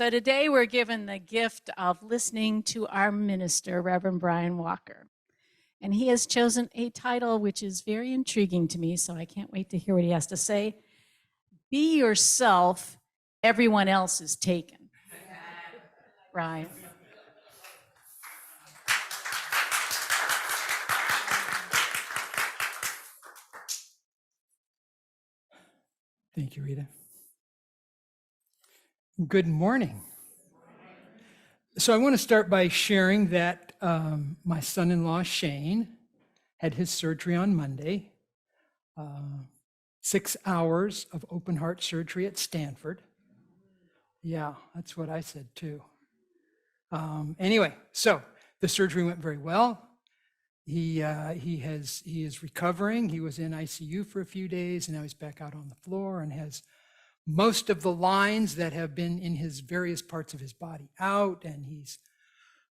So today we're given the gift of listening to our minister, Reverend Brian Walker. And he has chosen a title which is very intriguing to me, so I can't wait to hear what he has to say. Be yourself, everyone else is taken. Brian. Thank you, Rita. Good morning. So I want to start by sharing that my son-in-law, Shane, had his surgery on Monday. 6 hours of open heart surgery at Stanford. Yeah, that's what I said too. Anyway, so the surgery went very well. He is recovering. He was in ICU for a few days, and now he's back out on the floor and has most of the lines that have been in his various parts of his body out, and he's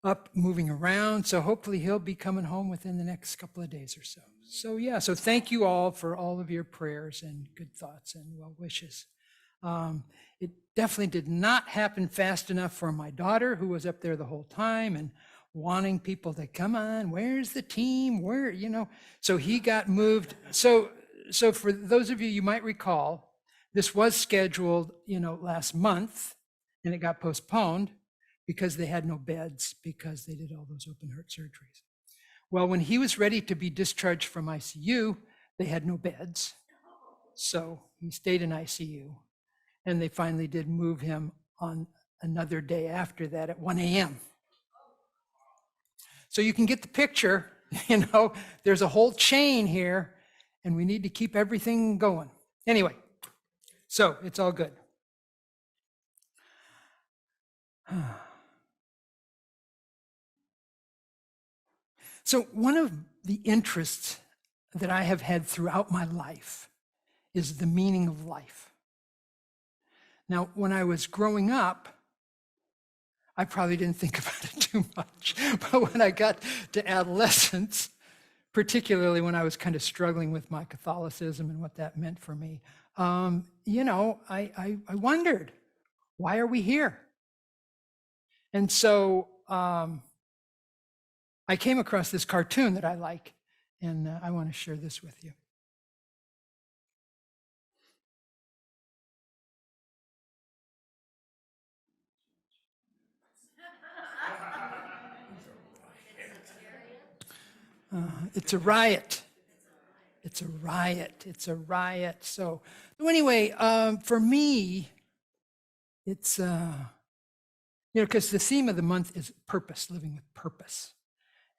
up moving around. So hopefully he'll be coming home within the next couple of days or so. So yeah, so thank you all for all of your prayers and good thoughts and well wishes. It definitely did not happen fast enough for my daughter, who was up there the whole time and wanting people to come on, where's the team? Where, so he got moved. So for those of you, you might recall, this was scheduled, last month, and it got postponed because they had no beds because they did all those open heart surgeries. Well, when he was ready to be discharged from ICU, they had no beds. So he stayed in ICU, and they finally did move him on another day after that at 1 a.m. So you can get the picture, there's a whole chain here, and we need to keep everything going. Anyway, so it's all good. So one of the interests that I have had throughout my life is the meaning of life. Now, when I was growing up, I probably didn't think about it too much, but when I got to adolescence, particularly when I was kind of struggling with my Catholicism and what that meant for me, I wondered, why are we here? And so I came across this cartoon that I like, and I want to share this with you. It's a riot. It's a riot. It's a riot. So anyway, for me, it's, because the theme of the month is purpose, living with purpose.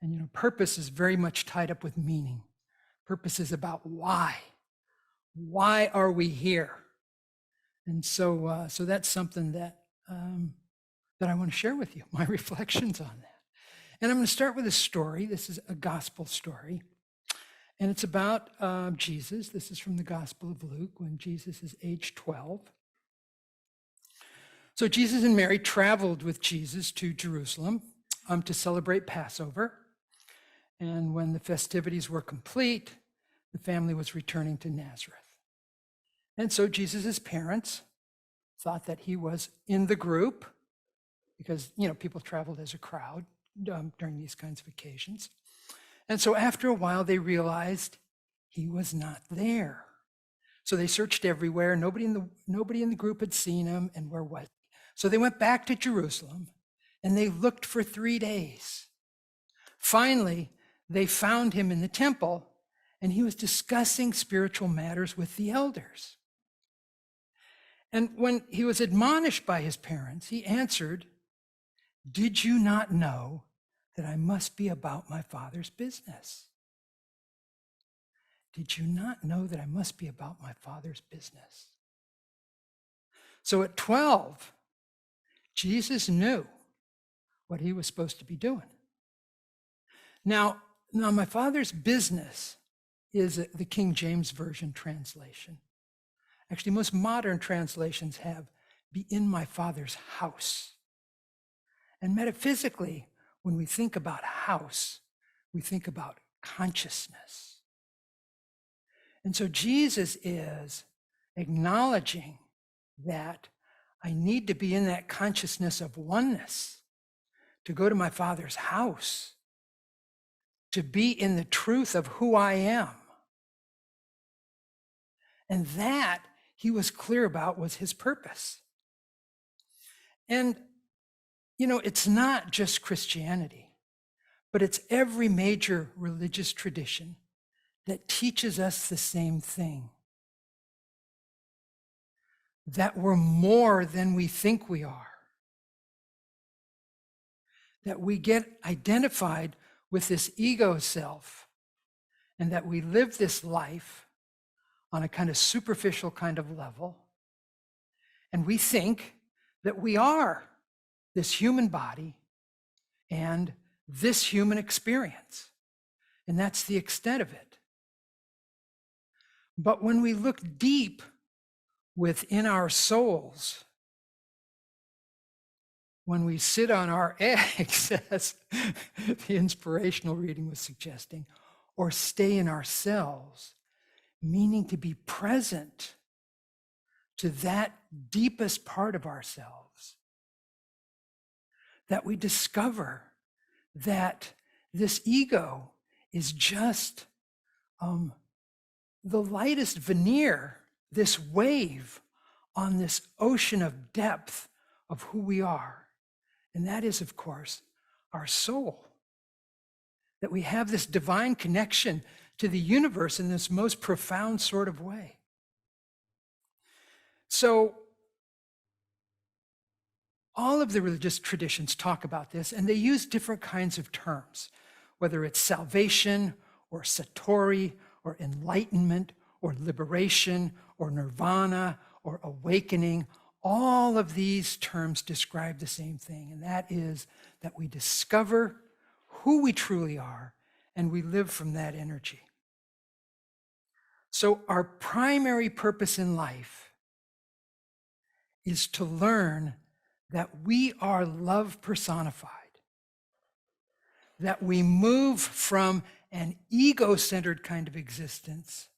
And, purpose is very much tied up with meaning. Purpose is about why. Why are we here? And so that's something that I want to share with you, my reflections on that. And I'm going to start with a story. This is a gospel story. And it's about Jesus. This is from the Gospel of Luke, when Jesus is age 12. So Jesus and Mary traveled with Jesus to Jerusalem to celebrate Passover. And when the festivities were complete, the family was returning to Nazareth. And so Jesus' parents thought that he was in the group because, people traveled as a crowd during these kinds of occasions. And so after a while, they realized he was not there. So they searched everywhere. Nobody in the group had seen him, and where was he? So they went back to Jerusalem, and they looked for 3 days. Finally, they found him in the temple, and he was discussing spiritual matters with the elders. And when he was admonished by his parents, he answered, "Did you not know that I must be about my Father's business?" Did you not know that I must be about my Father's business? So at 12, Jesus knew what he was supposed to be doing. Now my Father's business is the King James Version translation. Actually, most modern translations have "be in my Father's house." And metaphysically, when we think about house, we think about consciousness. And so Jesus is acknowledging that I need to be in that consciousness of oneness, to go to my Father's house, to be in the truth of who I am. And that, he was clear about, was his purpose. And, it's not just Christianity, but it's every major religious tradition that teaches us the same thing. That we're more than we think we are. That we get identified with this ego self, and that we live this life on a kind of superficial kind of level. And we think that we are this human body and this human experience. And that's the extent of it. But when we look deep within our souls, when we sit on our eggs, as the inspirational reading was suggesting, or stay in ourselves, meaning to be present to that deepest part of ourselves, that we discover that this ego is just the lightest veneer, this wave on this ocean of depth of who we are. And that is, of course, our soul. That we have this divine connection to the universe in this most profound sort of way. So, all of the religious traditions talk about this, and they use different kinds of terms, whether it's salvation or satori or enlightenment or liberation or nirvana or awakening. All of these terms describe the same thing, and that is that we discover who we truly are and we live from that energy. So our primary purpose in life is to learn that we are love personified, that we move from an ego-centered kind of existence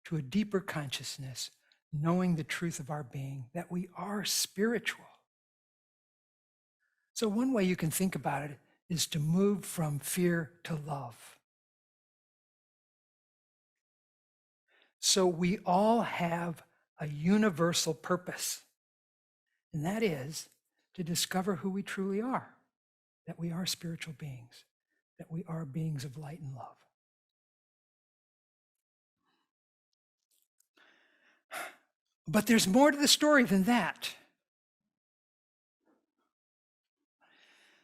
to a deeper consciousness, knowing the truth of our being, that we are spiritual. So one way you can think about it is to move from fear to love. So we all have a universal purpose, and that is to discover who we truly are, that we are spiritual beings, that we are beings of light and love. But there's more to the story than that.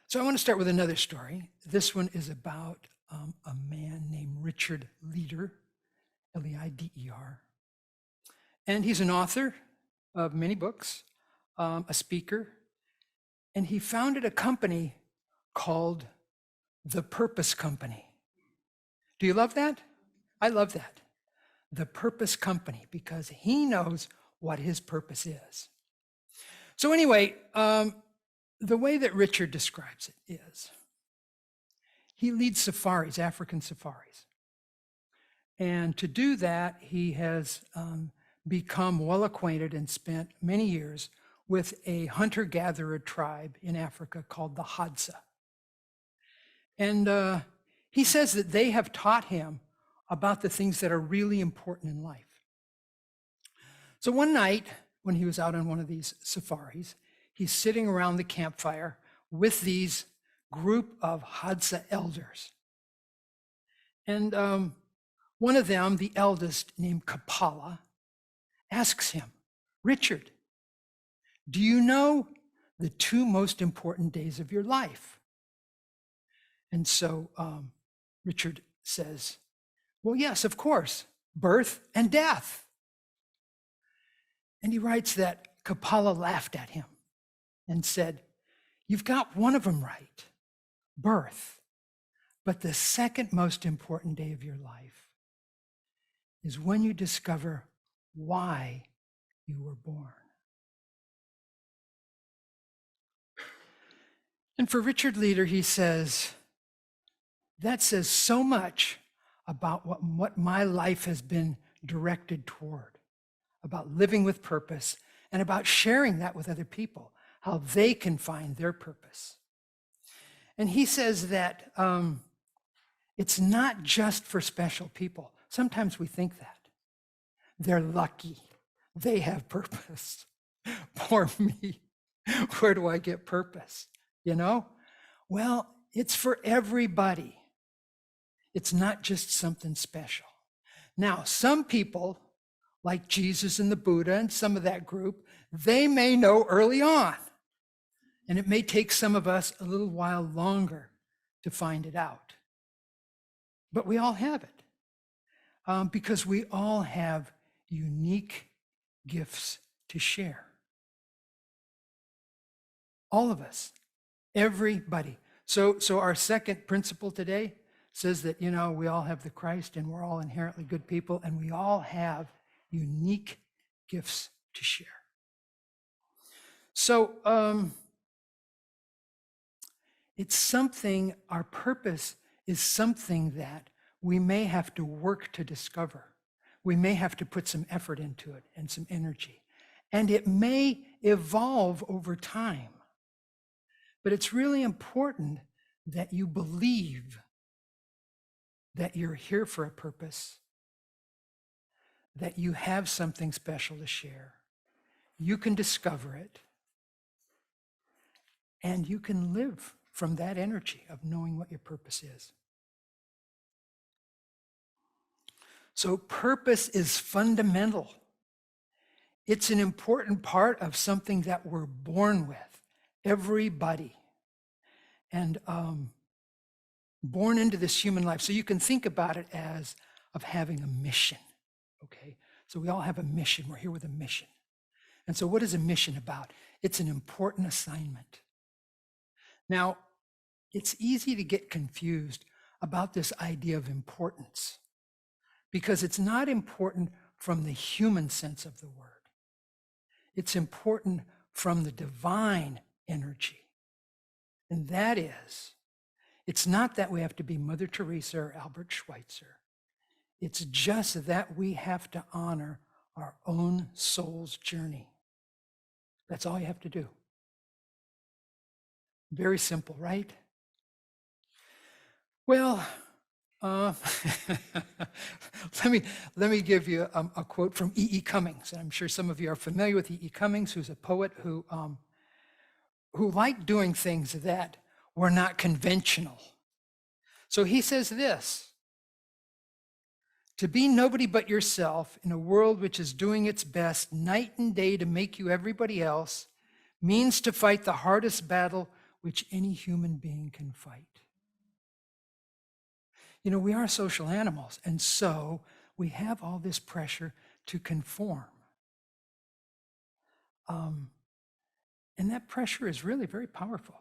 So I want to start with another story. This one is about a man named Richard Leder, L-E-I-D-E-R. And he's an author of many books, a speaker, and he founded a company called The Purpose Company. Do you love that? I love that. The Purpose Company, because he knows what his purpose is. So anyway, the way that Richard describes it is, he leads safaris, African safaris. And to do that, he has become well acquainted and spent many years with a hunter-gatherer tribe in Africa called the Hadza. And he says that they have taught him about the things that are really important in life. So one night, when he was out on one of these safaris, he's sitting around the campfire with these group of Hadza elders. And one of them, the eldest, named Kapala, asks him, "Richard, do you know the two most important days of your life?" And so Richard says, "Well, yes, of course, birth and death." And he writes that Kapala laughed at him and said, "You've got one of them right, birth. But the second most important day of your life is when you discover why you were born." And for Richard Leder, he says, that says so much about what my life has been directed toward, about living with purpose and about sharing that with other people, how they can find their purpose. And he says that it's not just for special people. Sometimes we think that. They're lucky. They have purpose. Poor me. Where do I get purpose? You know? Well, it's for everybody. It's not just something special. Now, some people, like Jesus and the Buddha and some of that group, they may know early on. And it may take some of us a little while longer to find it out. But we all have it because we all have unique gifts to share. All of us, everybody. So our second principle today says that, you know, we all have the Christ and we're all inherently good people and we all have unique gifts to share. So it's something, our purpose is something that we may have to work to discover. We may have to put some effort into it and some energy. And it may evolve over time. But it's really important that you believe that you're here for a purpose, that you have something special to share. You can discover it, and you can live from that energy of knowing what your purpose is. So purpose is fundamental. It's an important part of something that we're born with, everybody. And born into this human life. So you can think about it as of having a mission, okay? So we all have a mission. We're here with a mission. And so what is a mission about? It's an important assignment. Now, it's easy to get confused about this idea of importance because it's not important from the human sense of the word. It's important from the divine energy. And that is, it's not that we have to be Mother Teresa or Albert Schweitzer. It's just that we have to honor our own soul's journey. That's all you have to do. Very simple, right? Well, let me give you a quote from E.E. Cummings. And I'm sure some of you are familiar with E.E. Cummings, who's a poet who liked doing things that were not conventional. So he says this: to be nobody but yourself in a world which is doing its best night and day to make you everybody else means to fight the hardest battle which any human being can fight. You know, we are social animals, and so we have all this pressure to conform. And that pressure is really very powerful.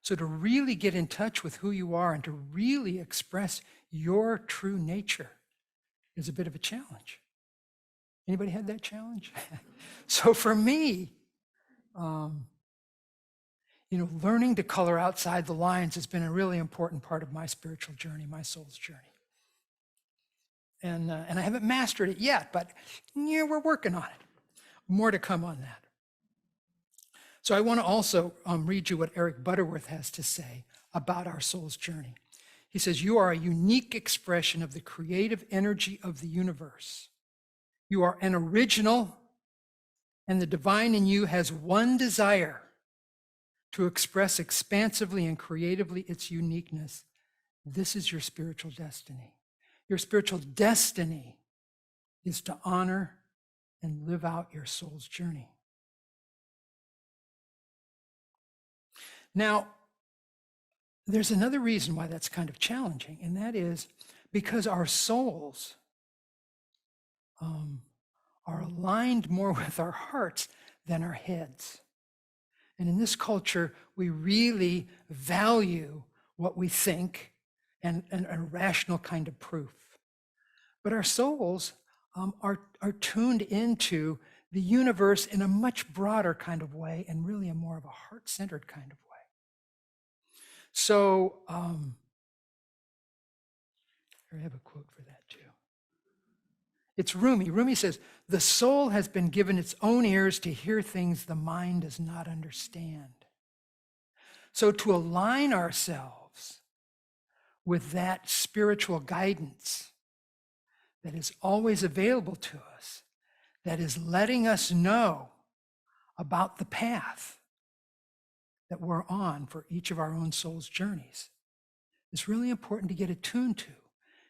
So to really get in touch with who you are and to really express your true nature is a bit of a challenge. Anybody had that challenge? So for me, learning to color outside the lines has been a really important part of my spiritual journey, my soul's journey. And I haven't mastered it yet, but yeah, we're working on it. More to come on that. So I want to also read you what Eric Butterworth has to say about our soul's journey. He says, you are a unique expression of the creative energy of the universe. You are an original, and the divine in you has one desire: to express expansively and creatively its uniqueness. This is your spiritual destiny. Your spiritual destiny is to honor and live out your soul's journey. Now, there's another reason why that's kind of challenging, and that is because our souls are aligned more with our hearts than our heads. And in this culture, we really value what we think and a rational kind of proof. But our souls are tuned into the universe in a much broader kind of way and really a more of a heart-centered kind of way. So here I have a quote for that too. It's Rumi. Rumi says, the soul has been given its own ears to hear things the mind does not understand. So to align ourselves with that spiritual guidance that is always available to us, that is letting us know about the path that we're on for each of our own soul's journeys, it's really important to get attuned to.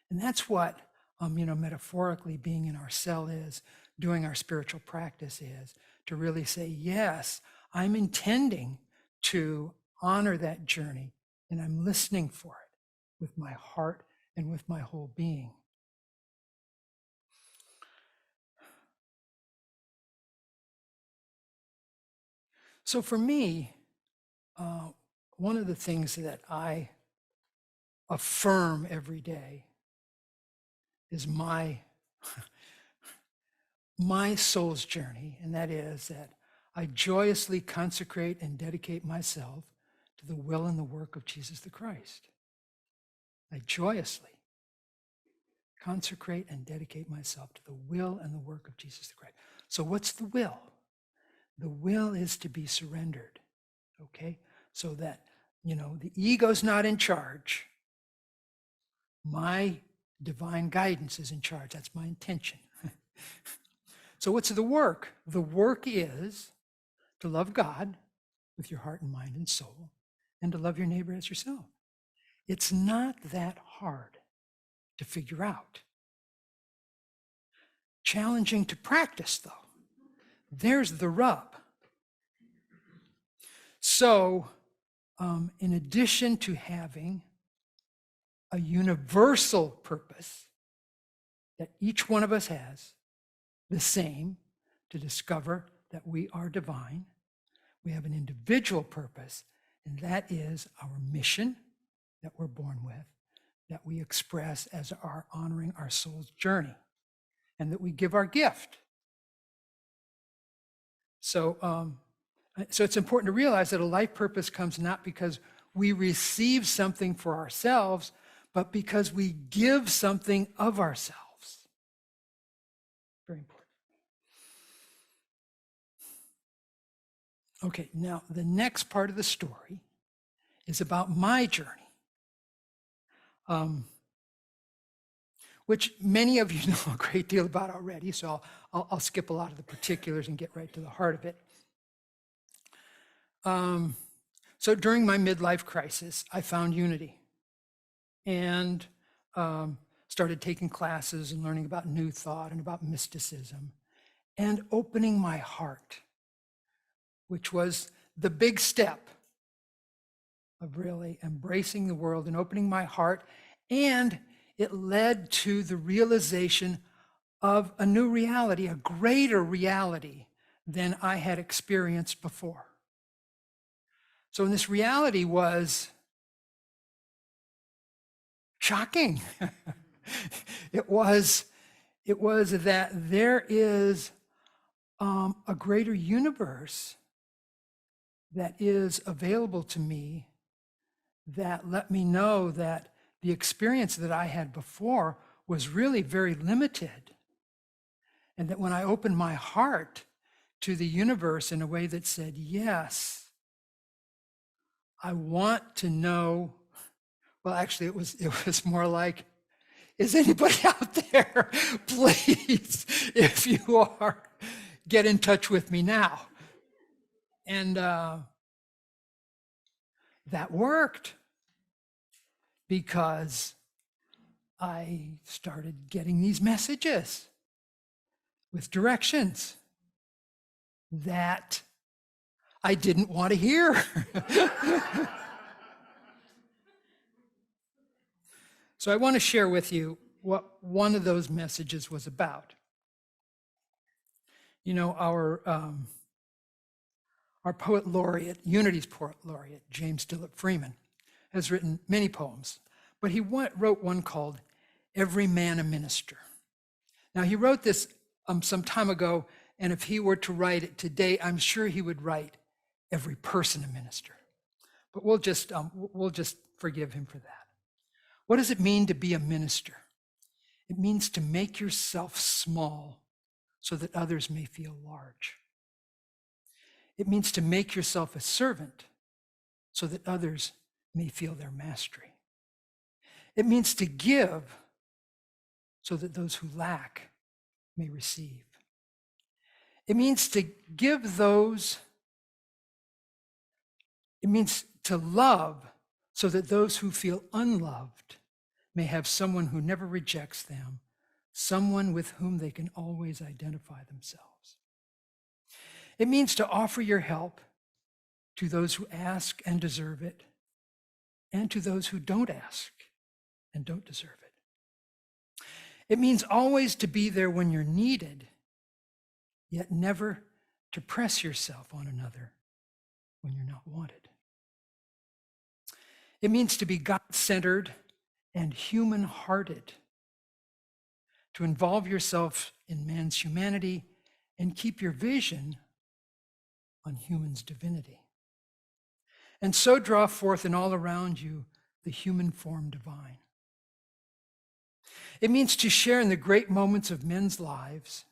And that's what, metaphorically being in our cell is, doing our spiritual practice is, to really say, yes, I'm intending to honor that journey, and I'm listening for it with my heart and with my whole being. So for me, one of the things that I affirm every day is my soul's journey, and that is that I joyously consecrate and dedicate myself to the will and the work of Jesus the Christ. I joyously consecrate and dedicate myself to the will and the work of Jesus the Christ. So what's the will? The will is to be surrendered, okay? So that, the ego's not in charge. My divine guidance is in charge. That's my intention. So what's the work? The work is to love God with your heart and mind and soul, and to love your neighbor as yourself. It's not that hard to figure out. Challenging to practice, though. There's the rub. So, in addition to having a universal purpose that each one of us has, the same, to discover that we are divine, we have an individual purpose, and that is our mission that we're born with, that we express as our honoring our soul's journey, and that we give our gift. So it's important to realize that a life purpose comes not because we receive something for ourselves, but because we give something of ourselves. Very important. Okay, now the next part of the story is about my journey, which many of you know a great deal about already, so I'll skip a lot of the particulars and get right to the heart of it. So during my midlife crisis, I found unity and started taking classes and learning about New Thought and about mysticism and opening my heart, which was the big step of really embracing the world and opening my heart. And it led to the realization of a new reality, a greater reality than I had experienced before. So this reality was shocking. It was that there is a greater universe that is available to me that let me know that the experience that I had before was really very limited. And that when I opened my heart to the universe in a way that said, yes, I want to know, well, actually it was more like, is anybody out there? Please, if you are, get in touch with me now. And that worked because I started getting these messages with directions that I didn't want to hear. So I want to share with you what one of those messages was about. You know, our poet laureate, Unity's poet laureate, James Dillip Freeman, has written many poems, but he wrote one called Every Man a Minister. Now, he wrote this some time ago, and if he were to write it today, I'm sure he would write Every Person a Minister. But we'll just forgive him for that. What does it mean to be a minister? It means to make yourself small so that others may feel large. It means to make yourself a servant so that others may feel their mastery. It means to give so that those who lack may receive. It means to give those, it means to love so that those who feel unloved may have someone who never rejects them, someone with whom they can always identify themselves. It means to offer your help to those who ask and deserve it, and to those who don't ask and don't deserve it. It means always to be there when you're needed, yet never to press yourself on another when you're not wanted. It means to be God-centered and human-hearted, to involve yourself in man's humanity and keep your vision on human's divinity, and so draw forth in all around you the human form divine. It means to share in the great moments of men's lives,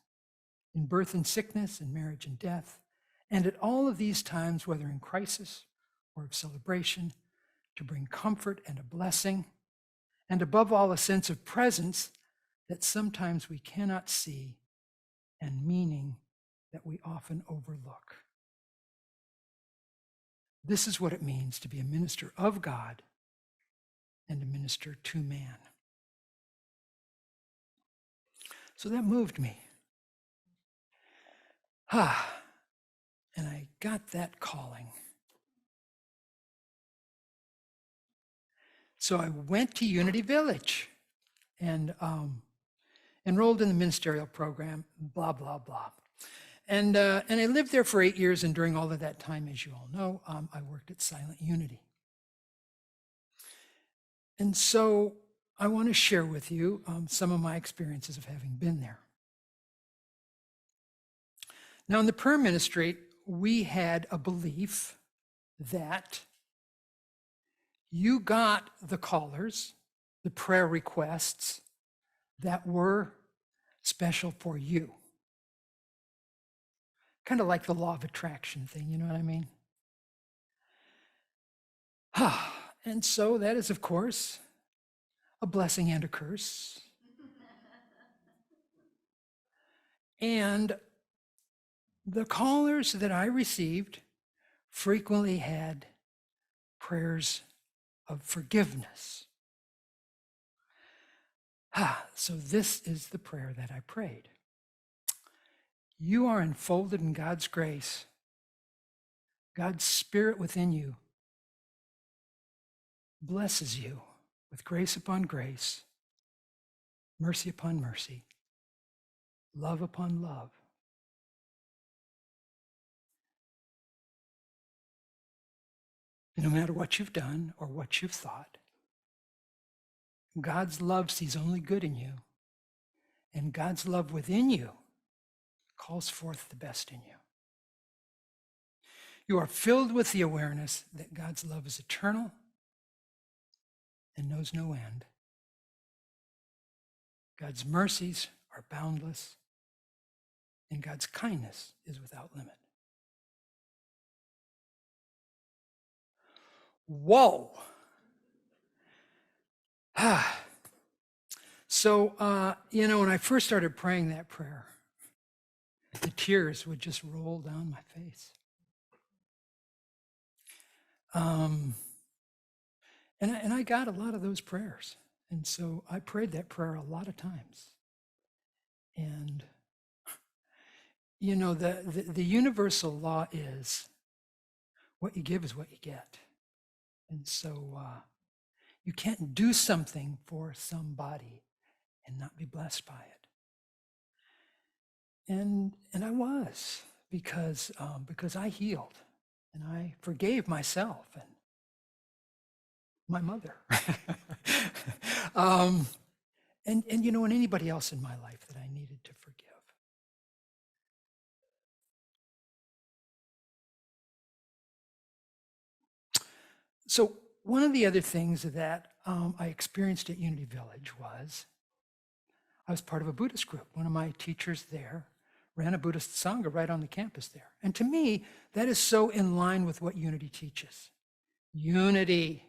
in birth and sickness, in marriage and death, and at all of these times, whether in crisis or of celebration, to bring comfort and a blessing, and above all, a sense of presence that sometimes we cannot see, and meaning that we often overlook. This is what it means to be a minister of God and a minister to man. So that moved me. And I got that calling. So I went to Unity Village and enrolled in the ministerial program, blah, blah, blah. And I lived there for 8 years, and during all of that time, as you all know, I worked at Silent Unity. And so I want to share with you some of my experiences of having been there. Now, in the prayer ministry, we had a belief that you got the callers, the prayer requests that were special for you. Kind of like the law of attraction thing, you know what I mean? And so that is, of course, a blessing and a curse. And the callers that I received frequently had prayers of forgiveness. So this is the prayer that I prayed. You are enfolded in God's grace. God's Spirit within you blesses you with grace upon grace, mercy upon mercy, love upon love. No matter what you've done or what you've thought, God's love sees only good in you, and God's love within you calls forth the best in you. You are filled with the awareness that God's love is eternal and knows no end. God's mercies are boundless, and God's kindness is without limit. Whoa. So, when I first started praying that prayer, the tears would just roll down my face. And I got a lot of those prayers. And so I prayed that prayer a lot of times. And, the universal law is what you give is what you get. And so you can't do something for somebody and not be blessed by it. And I was, because I healed and I forgave myself and my mother. and anybody else in my life that I needed to forgive. So one of the other things that I experienced at Unity Village was I was part of a Buddhist group. One of my teachers there ran a Buddhist Sangha right on the campus there. And to me, that is so in line with what unity teaches. Unity.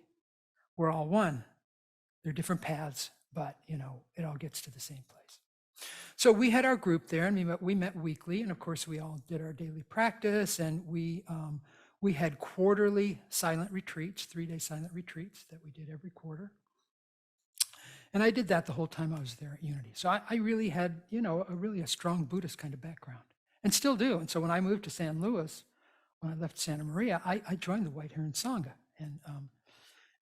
We're all one. They're different paths, but it all gets to the same place. So we had our group there, and we met weekly, and of course we all did our daily practice, and we had quarterly silent retreats, 3-day silent retreats that we did every quarter. And I did that the whole time I was there at Unity. So I really had, a strong Buddhist kind of background, and still do. And so when I moved to San Luis, when I left Santa Maria, I joined the White Heron Sangha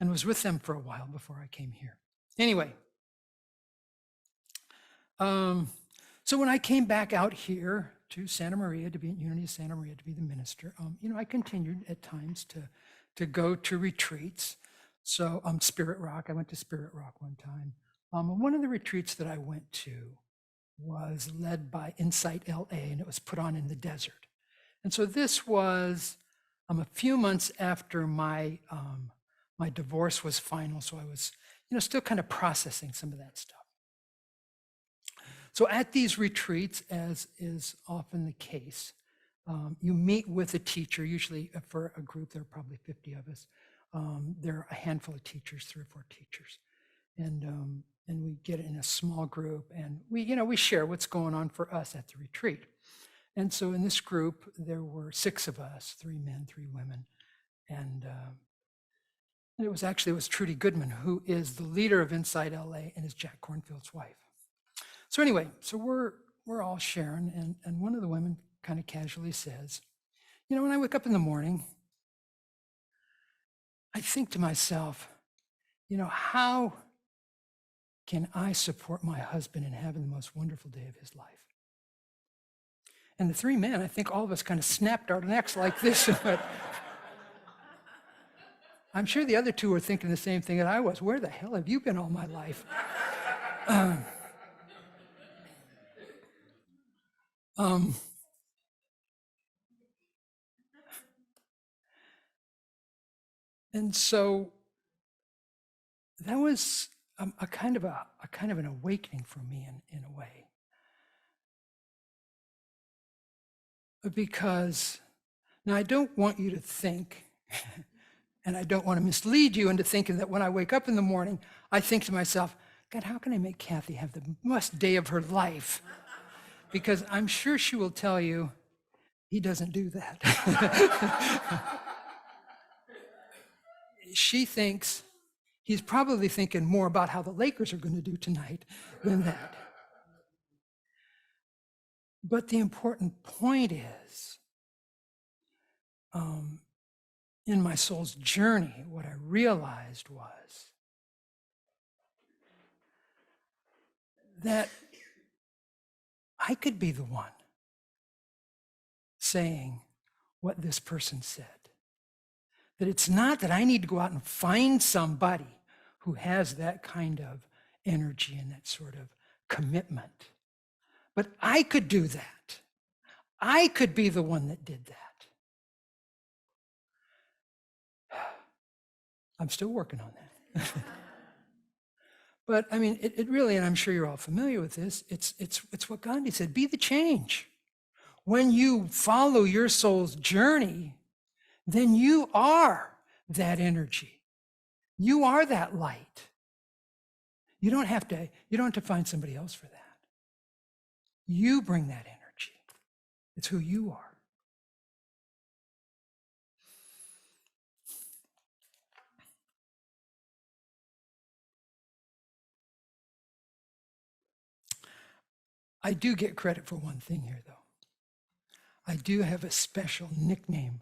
and was with them for a while before I came here. Anyway, so when I came back out here to Santa Maria, to be at Unity of Santa Maria, to be the minister, I continued at times to go to retreats. So Spirit Rock, I went to Spirit Rock one time. One of the retreats that I went to was led by Insight LA, and it was put on in the desert. And so this was a few months after my divorce was final, so I was still kind of processing some of that stuff. So at these retreats, as is often the case, you meet with a teacher. Usually for a group, there are probably 50 of us. There are a handful of teachers, 3 or 4 teachers, and we get in a small group, and we share what's going on for us at the retreat. And so in this group, there were 6 of us, 3 men, 3 women, and it was Trudy Goodman, who is the leader of Inside LA and is Jack Cornfield's wife. So anyway, so we're all sharing, and one of the women kind of casually says, when I wake up in the morning, I think to myself, how can I support my husband in having the most wonderful day of his life? And the 3 men, I think all of us kind of snapped our necks like this. But I'm sure the other 2 were thinking the same thing that I was. Where the hell have you been all my life? And so that was a kind of an awakening for me in a way, because now I don't want you to think, and I don't want to mislead you into thinking that when I wake up in the morning, I think to myself, God, how can I make Kathy have the best day of her life? Because I'm sure she will tell you, he doesn't do that. She thinks, he's probably thinking more about how the Lakers are going to do tonight than that. But the important point is, in my soul's journey, what I realized was that I could be the one saying what this person said. That it's not that I need to go out and find somebody who has that kind of energy and that sort of commitment. But I could do that. I could be the one that did that. I'm still working on that. But I mean, it really, and I'm sure you're all familiar with this, it's what Gandhi said, be the change. When you follow your soul's journey, then you are that energy. You are that light. You don't have to find somebody else for that. You bring that energy. It's who you are. I do get credit for one thing here, though. I do have a special nickname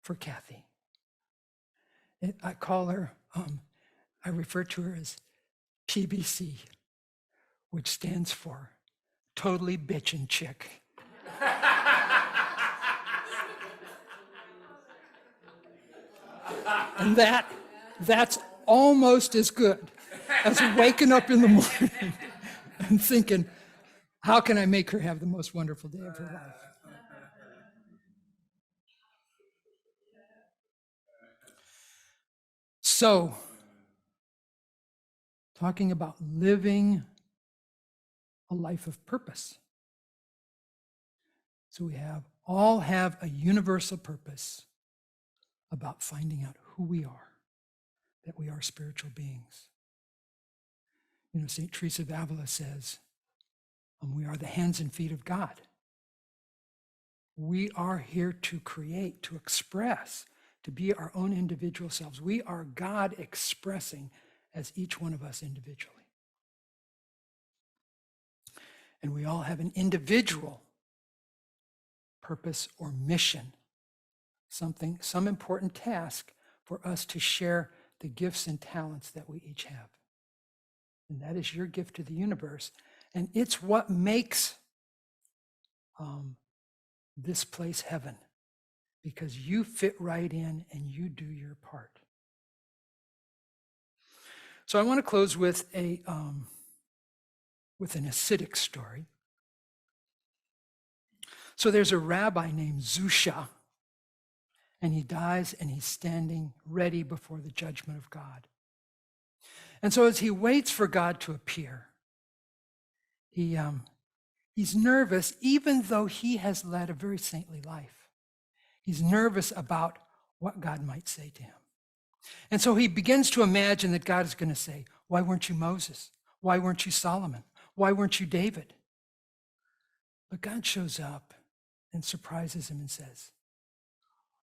for Kathy. I call her, I refer to her as TBC, which stands for Totally Bitchin' Chick. And that's almost as good as waking up in the morning and thinking, how can I make her have the most wonderful day of her life? So, talking about living a life of purpose. So we all have a universal purpose about finding out who we are, that we are spiritual beings. You know, St. Teresa of Avila says, we are the hands and feet of God. We are here to create, to express, to be our own individual selves. We are God expressing as each one of us individually. And we all have an individual purpose or mission, some important task for us to share the gifts and talents that we each have. And that is your gift to the universe. And it's what makes this place heaven, because you fit right in and you do your part. So I want to close with an Hasidic story. So there's a rabbi named Zusha, and he dies and he's standing ready before the judgment of God. And so as he waits for God to appear, he's nervous, even though he has led a very saintly life. He's nervous about what God might say to him. And so he begins to imagine that God is going to say, why weren't you Moses? Why weren't you Solomon? Why weren't you David? But God shows up and surprises him and says,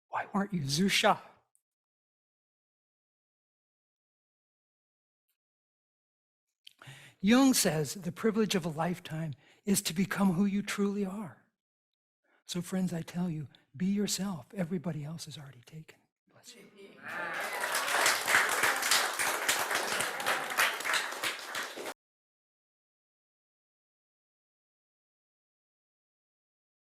why weren't you Zusha? Jung says the privilege of a lifetime is to become who you truly are. So friends, I tell you, be yourself. Everybody else is already taken. Bless you.